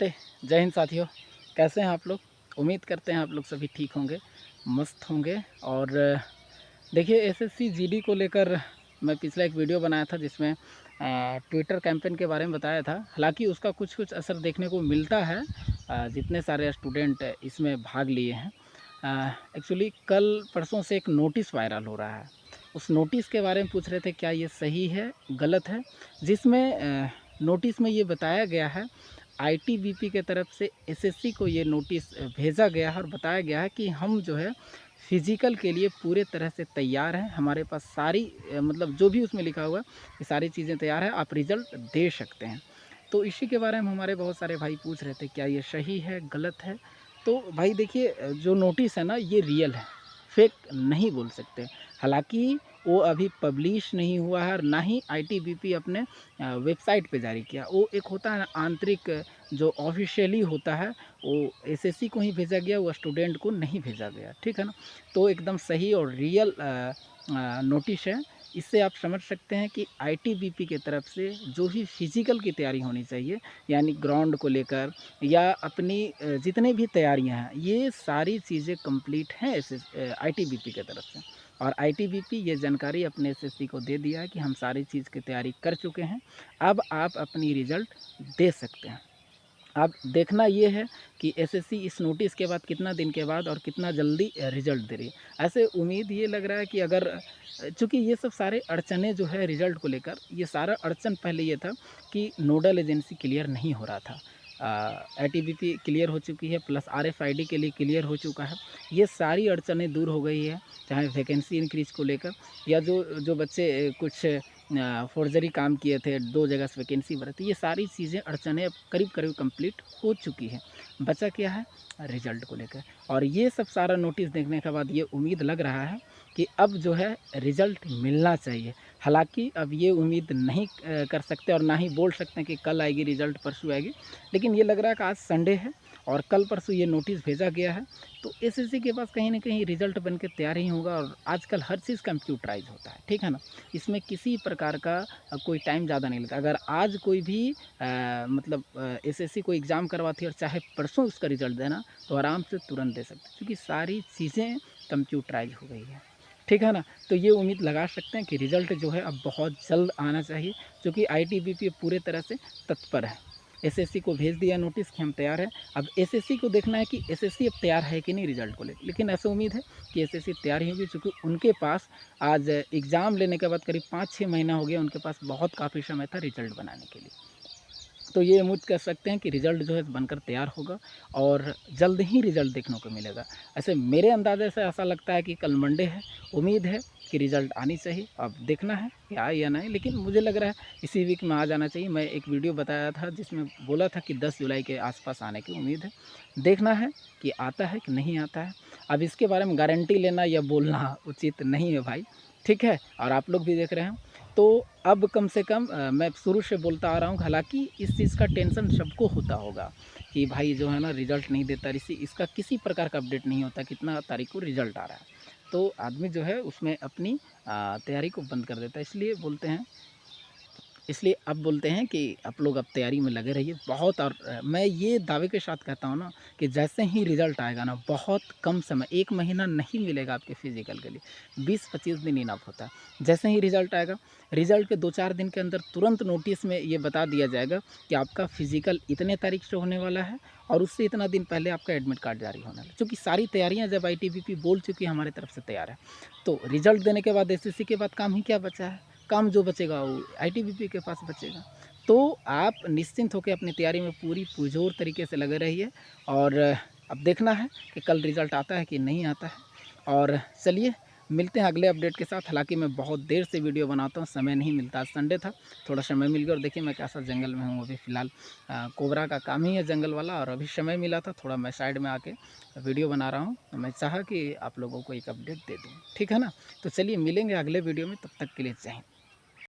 नमस्ते, जय हिंद साथियों। कैसे हैं आप लोग? उम्मीद करते हैं आप लोग सभी ठीक होंगे, मस्त होंगे। और देखिए, एसएससी जीडी को लेकर मैं पिछला एक वीडियो बनाया था जिसमें ट्विटर कैंपेन के बारे में बताया था। हालांकि उसका कुछ असर देखने को मिलता है। जितने सारे स्टूडेंट इसमें भाग लिए हैं, एक्चुअली कल परसों से एक नोटिस वायरल हो रहा है। उस नोटिस के बारे में पूछ रहे थे क्या ये सही है, गलत है, जिसमें नोटिस में ये बताया गया है, आईटीबीपी के तरफ से एसएससी को ये नोटिस भेजा गया है और बताया गया है कि हम जो है फिज़िकल के लिए पूरे तरह से तैयार हैं। हमारे पास सारी मतलब जो भी उसमें लिखा हुआ है ये सारी चीज़ें तैयार है, आप रिज़ल्ट दे सकते हैं। तो इसी के बारे में हमारे बहुत सारे भाई पूछ रहे थे क्या ये सही है, गलत है। तो भाई देखिए, जो नोटिस है ना ये रियल है, फेक नहीं बोल सकते। हालाँकि वो अभी पब्लिश नहीं हुआ है और ना ही आईटीबीपी अपने वेबसाइट पे जारी किया। वो एक होता है ना आंतरिक, जो ऑफिशियली होता है वो एसएससी को ही भेजा गया, वो स्टूडेंट को नहीं भेजा गया, ठीक है ना। तो एकदम सही और रियल नोटिस है। इससे आप समझ सकते हैं कि आईटीबीपी की तरफ से जो भी फिज़िकल की तैयारी होनी चाहिए, यानी ग्राउंड को लेकर या अपनी जितनी भी तैयारियां हैं, ये सारी चीज़ें कंप्लीट हैं आईटीबीपी की तरफ से। और आईटीबीपी ये जानकारी अपने एसएससी को दे दिया है कि हम सारी चीज़ की तैयारी कर चुके हैं, अब आप अपनी रिज़ल्ट दे सकते हैं। अब देखना ये है कि एसएससी इस नोटिस के बाद कितना दिन के बाद और कितना जल्दी रिज़ल्ट दे रही है। ऐसे उम्मीद ये लग रहा है कि अगर चूँकि ये सब सारे अड़चनें जो है रिज़ल्ट को लेकर, ये सारा अड़चन पहले ये था कि नोडल एजेंसी क्लियर नहीं हो रहा था। आईटीबीपी क्लियर हो चुकी है, प्लस आरएफआईडी के लिए क्लियर हो चुका है। ये सारी अड़चनें दूर हो गई है, चाहे वैकेंसी इंक्रीज़ को लेकर या जो जो बच्चे कुछ फ़ोर्जरी काम किए थे, 2 जगह से वैकेंसी भरे थे, ये सारी चीज़ें अड़चनें अब करीब-करीब कंप्लीट हो चुकी है। बचा क्या है? रिज़ल्ट को लेकर। और ये सब सारा नोटिस देखने के बाद ये उम्मीद लग रहा है कि अब जो है रिज़ल्ट मिलना चाहिए। हालाँकि अब ये उम्मीद नहीं कर सकते और ना ही बोल सकते हैं कि कल आएगी रिज़ल्ट, परसों आएगी। लेकिन ये लग रहा है कि आज संडे है और कल परसों ये नोटिस भेजा गया है, तो एसएससी के पास कहीं न कहीं रिज़ल्ट बन के तैयार ही होगा। और आजकल हर चीज़ कंप्यूटराइज़ होता है, ठीक है ना? इसमें किसी प्रकार का कोई टाइम ज़्यादा नहीं लगता। अगर आज कोई भी मतलब एसएससी कोई एग्ज़ाम करवाती है और चाहे परसों उसका रिज़ल्ट देना, तो आराम से तुरंत दे सकते हैं, क्योंकि सारी चीज़ें कंप्यूटराइज़ हो गई है, ठीक है ना? तो ये उम्मीद लगा सकते हैं कि रिज़ल्ट जो है अब बहुत जल्द आना चाहिए, क्योंकि आईटीबीपी पूरे तरह से तत्पर है। एसएससी को भेज दिया नोटिस कि हम तैयार हैं। अब एसएससी को देखना है कि एसएससी अब तैयार है कि नहीं रिज़ल्ट को लेकर। लेकिन ऐसा उम्मीद है कि एसएससी तैयार ही होगी, क्योंकि उनके पास आज एग्ज़ाम लेने के बाद करीब 5-6 महीना हो गया, उनके पास बहुत काफ़ी समय था रिज़ल्ट बनाने के लिए। तो ये उम्मीद कर सकते हैं कि रिज़ल्ट जो है बनकर तैयार होगा और जल्द ही रिज़ल्ट देखने को मिलेगा। ऐसे मेरे अंदाज़े से ऐसा लगता है कि कल मंडे है, उम्मीद है कि रिज़ल्ट आनी चाहिए। अब देखना है कि आए या नहीं, लेकिन मुझे लग रहा है इसी वीक में आ जाना चाहिए। मैं एक वीडियो बताया था जिसमें बोला था कि 10 जुलाई के आस-पास आने की उम्मीद है। देखना है कि आता है कि नहीं आता है। अब इसके बारे में गारंटी लेना या बोलना उचित नहीं है भाई, ठीक है? और आप लोग भी देख रहे हैं। तो अब कम से कम मैं शुरू से बोलता आ रहा हूँ, हालाँकि इस चीज़ का टेंशन सबको होता होगा कि भाई जो है ना रिज़ल्ट नहीं देता, इसका किसी प्रकार का अपडेट नहीं होता कितना तारीख को रिज़ल्ट आ रहा है। तो आदमी जो है उसमें अपनी तैयारी को बंद कर देता है। इसलिए अब बोलते हैं कि आप लोग अब तैयारी में लगे रहिए बहुत। और मैं ये दावे के साथ कहता हूँ ना कि जैसे ही रिज़ल्ट आएगा ना, बहुत कम समय, 1 महीना नहीं मिलेगा आपके फिज़िकल के लिए, 20-25 दिन इनफ होता है। जैसे ही रिज़ल्ट आएगा, रिज़ल्ट के 2-4 दिन के अंदर तुरंत नोटिस में ये बता दिया जाएगा कि आपका फिज़िकल इतने तारीख से होने वाला है और उससे इतना दिन पहले आपका एडमिट कार्ड जारी होने वाला है। चूँकि सारी तैयारियाँ जब आईटीबीपी बोल चुकी है हमारी तरफ से तैयार है, तो रिज़ल्ट देने के बाद एसएससी के बाद काम ही क्या बचा है? काम जो बचेगा वो आईटीबीपी के पास बचेगा। तो आप निश्चिंत होकर अपनी तैयारी में पूरी पुरज़ोर तरीके से लगे रहिए। और अब देखना है कि कल रिज़ल्ट आता है कि नहीं आता है। और चलिए मिलते हैं अगले अपडेट के साथ। हालाँकि मैं बहुत देर से वीडियो बनाता हूँ, समय नहीं मिलता। आज संडे था, थोड़ा समय मिल गया। और देखिए मैं कैसा जंगल में हूँ अभी फ़िलहाल। कोबरा का काम ही है जंगल वाला, और अभी समय मिला था थोड़ा, मैं साइड में आके वीडियो बना रहा हूँ। तो मैं चाहा कि आप लोगों को एक अपडेट दे दूँ, ठीक है ना? तो चलिए मिलेंगे अगले वीडियो में, तब तक के लिए जय हिंद।